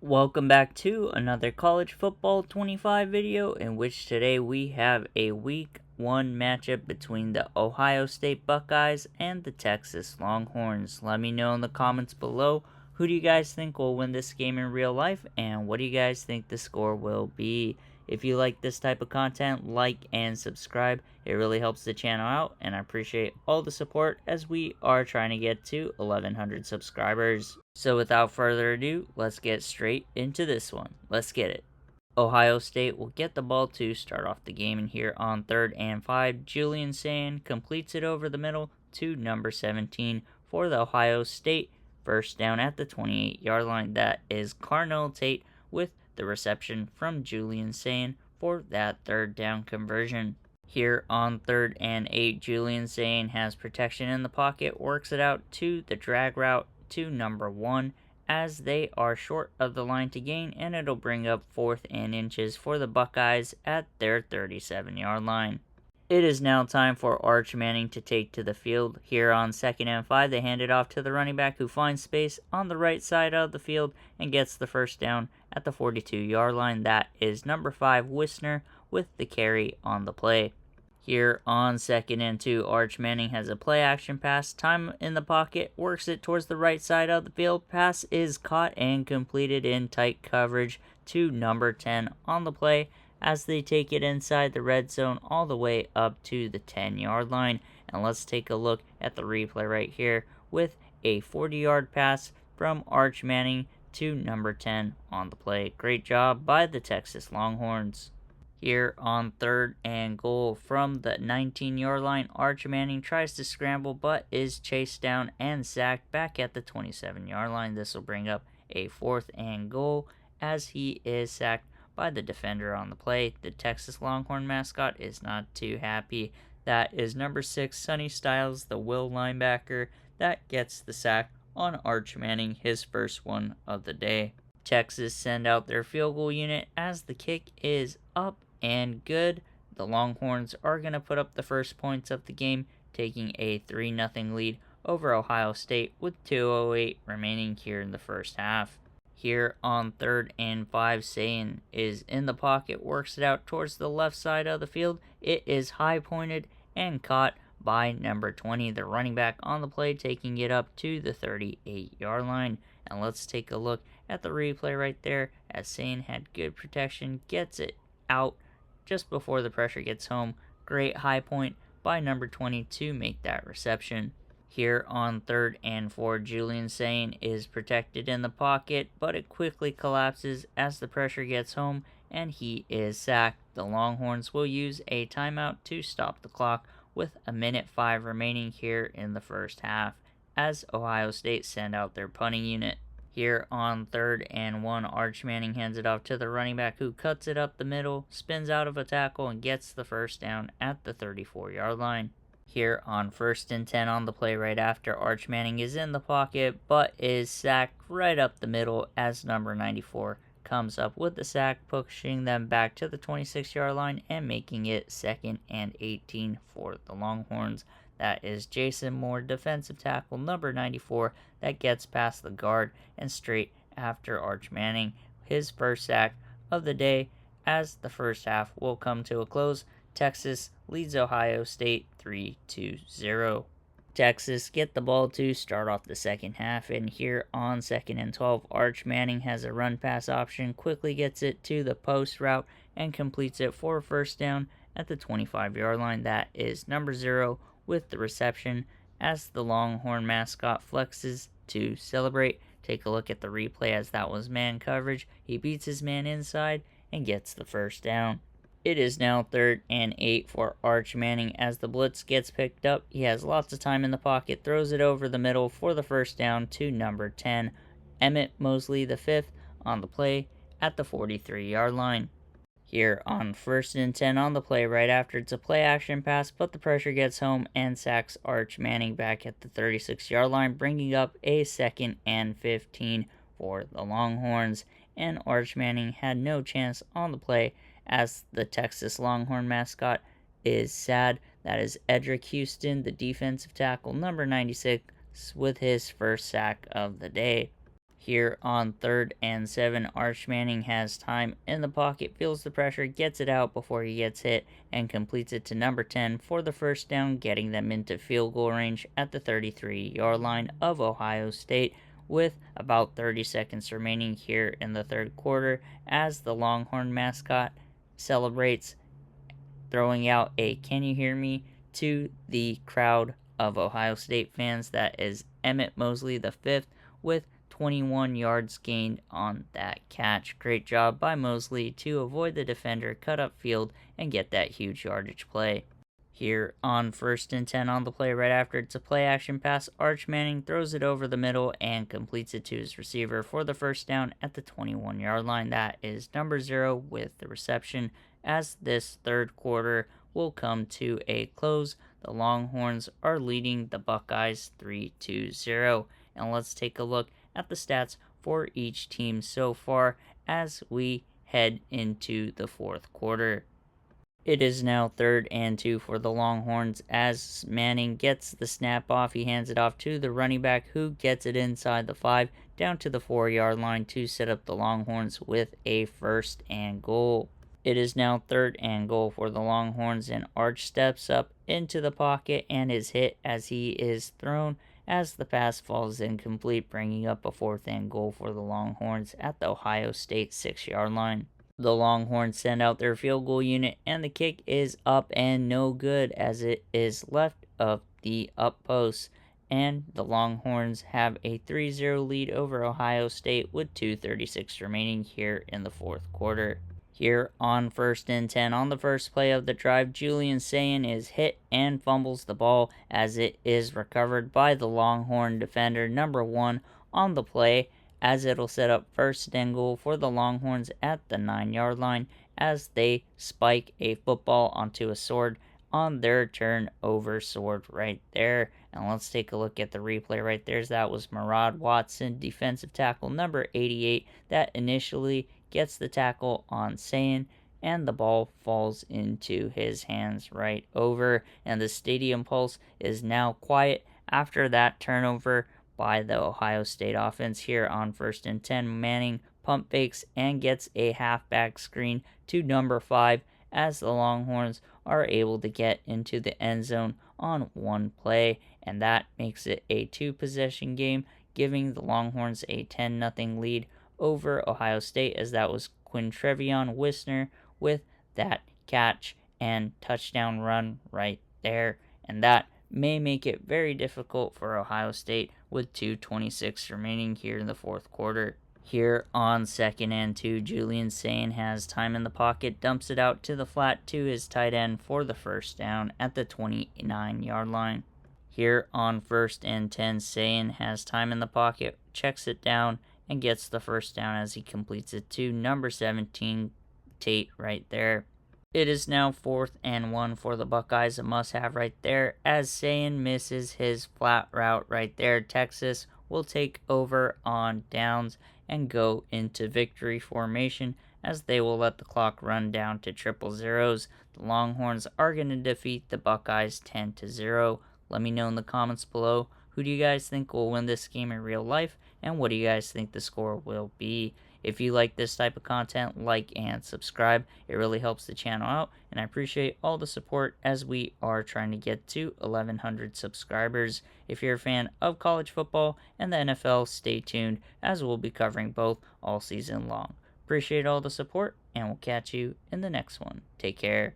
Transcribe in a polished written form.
Welcome back to another College Football 25 video, in which today we have a Week 1 matchup between the Ohio State Buckeyes and the Texas Longhorns. Let me know in the comments below, who do you guys think will win this game in real life, and what do you guys think the score will be? If you like this type of content, like and subscribe. It really helps the channel out, and I appreciate all the support as we are trying to get to 1,100 subscribers. So without further ado, let's get straight into this one. Let's get it. Ohio State will get the ball to start off the game, and here on 3rd and 5, Julian Sand completes it over the middle to number 17 for the Ohio State. First down at the 28-yard line. That is Carnell Tate with the reception from Julian Sand for that 3rd down conversion. Here on 3rd and 8, Julian Sand has protection in the pocket, works it out to the drag route to number 1 as they are short of the line to gain, and it'll bring up 4th and inches for the Buckeyes at their 37-yard line. It is now time for Arch Manning to take to the field. Here on 2nd and 5, they hand it off to the running back, who finds space on the right side of the field and gets the first down at the 42-yard line. That is number 5, Wisner, with the carry on the play. Here on 2nd and 2, Arch Manning has a play action pass, time in the pocket, works it towards the right side of the field. Pass is caught and completed in tight coverage to number 10 on the play, as they take it inside the red zone all the way up to the 10-yard line. And let's take a look at the replay right here with a 40-yard pass from Arch Manning to number 10 on the play. Great job by the Texas Longhorns. Here on 3rd and goal from the 19-yard line, Arch Manning tries to scramble but is chased down and sacked back at the 27-yard line. This will bring up a 4th and goal as he is sacked by the defender on the play. The Texas Longhorn mascot is not too happy. That is number 6, Sonny Styles, the Will linebacker, that gets the sack on Arch Manning, his first one of the day. Texas send out their field goal unit as the kick is up and good. The Longhorns are going to put up the first points of the game, taking a 3-0 lead over Ohio State with 2:08 remaining here in the first half. Here on 3rd and 5, Sayin is in the pocket, works it out towards the left side of the field. It is high pointed and caught by number 20, the running back on the play, taking it up to the 38-yard line. And let's take a look at the replay right there, as Sayin had good protection, gets it out just before the pressure gets home. Great high point by number 20 to make that reception. Here on 3rd and 4, Julian Sayin is protected in the pocket, but it quickly collapses as the pressure gets home and he is sacked. The Longhorns will use a timeout to stop the clock with 1:05 remaining here in the first half, as Ohio State send out their punting unit. Here on 3rd and 1, Arch Manning hands it off to the running back, who cuts it up the middle, spins out of a tackle, and gets the first down at the 34-yard line. Here on 1st and 10 on the play right after, Arch Manning is in the pocket but is sacked right up the middle as number 94 comes up with the sack, pushing them back to the 26-yard line and making it 2nd and 18 for the Longhorns. That is Jason Moore, defensive tackle number 94, that gets past the guard and straight after Arch Manning, his first sack of the day, as the first half will come to a close. Texas leads Ohio State 3-0. Texas get the ball to start off the second half, and here on 2nd and 12, Arch Manning has a run pass option, quickly gets it to the post route and completes it for a first down at the 25-yard line. That is number 0 with the reception, as the Longhorn mascot flexes to celebrate. Take a look at the replay, as that was man coverage. He beats his man inside and gets the first down. It is now 3rd and 8 for Arch Manning as the blitz gets picked up. He has lots of time in the pocket, throws it over the middle for the first down to number 10, Emmett Mosley V, on the play at the 43-yard line. Here on 1st and 10 on the play right after, it's a play action pass, but the pressure gets home and sacks Arch Manning back at the 36-yard line, bringing up a 2nd and 15 for the Longhorns. And Arch Manning had no chance on the play, as the Texas Longhorn mascot is sad. That is Edric Houston, the defensive tackle number 96, with his first sack of the day. Here on 3rd and 7, Arch Manning has time in the pocket, feels the pressure, gets it out before he gets hit, and completes it to number 10 for the first down, getting them into field goal range at the 33-yard line of Ohio State, with about 30 seconds remaining here in the third quarter as the Longhorn mascot celebrates, throwing out a "Can you hear me?" to the crowd of Ohio State fans. That is Emmett Mosley the fifth with 21 yards gained on that catch. Great job by Mosley to avoid the defender, cut up field, and get that huge yardage play. Here on 1st and 10 on the play right after it's a play action pass, Arch Manning throws it over the middle and completes it to his receiver for the first down at the 21-yard line. That is number 0 with the reception as this third quarter will come to a close. The Longhorns are leading the Buckeyes 3-0. And let's take a look at the stats for each team so far as we head into the fourth quarter. It is now 3rd and 2 for the Longhorns as Manning gets the snap off. He hands it off to the running back who gets it inside the 5 down to the 4-yard line to set up the Longhorns with a 1st and goal. It is now 3rd and goal for the Longhorns, and Arch steps up into the pocket and is hit as he is thrown as the pass falls incomplete, bringing up a 4th and goal for the Longhorns at the Ohio State 6-yard line. The Longhorns send out their field goal unit, and the kick is up and no good as it is left of the up post. And the Longhorns have a 3-0 lead over Ohio State with 2:36 remaining here in the fourth quarter. Here on 1st and 10 on the first play of the drive, Julian Sayin is hit and fumbles the ball as it is recovered by the Longhorn defender number 1 on the play, as it'll set up 1st and goal for the Longhorns at the 9-yard line as they spike a football onto a sword on their turnover sword right there. And let's take a look at the replay right there. That was Murad Watson, defensive tackle number 88, that initially gets the tackle on Sayin, and the ball falls into his hands right over. And the stadium pulse is now quiet after that turnover by the Ohio State offense. Here on 1st and 10, Manning pump fakes and gets a halfback screen to number 5 as the Longhorns are able to get into the end zone on one play, and that makes it a 2-possession game, giving the Longhorns a 10-0 lead over Ohio State, as that was Quintrevion Wisner with that catch and touchdown run right there. And that may make it very difficult for Ohio State with 2:26 remaining here in the fourth quarter. Here on 2nd and 2, Julian Sayin has time in the pocket, dumps it out to the flat to his tight end for the first down at the 29-yard line. Here on 1st and 10, Sayin has time in the pocket, checks it down, and gets the first down as he completes it to number 17, Tate, right there. It is now 4th and 1 for the Buckeyes, a must-have right there, as Sayin misses his flat route right there. Texas will take over on downs and go into victory formation as they will let the clock run down to triple zeros. The Longhorns are going to defeat the Buckeyes 10-0. Let me know in the comments below, who do you guys think will win this game in real life, and what do you guys think the score will be? If you like this type of content, like and subscribe. It really helps the channel out, and I appreciate all the support as we are trying to get to 1,100 subscribers. If you're a fan of college football and the NFL, stay tuned as we'll be covering both all season long. Appreciate all the support, and we'll catch you in the next one. Take care.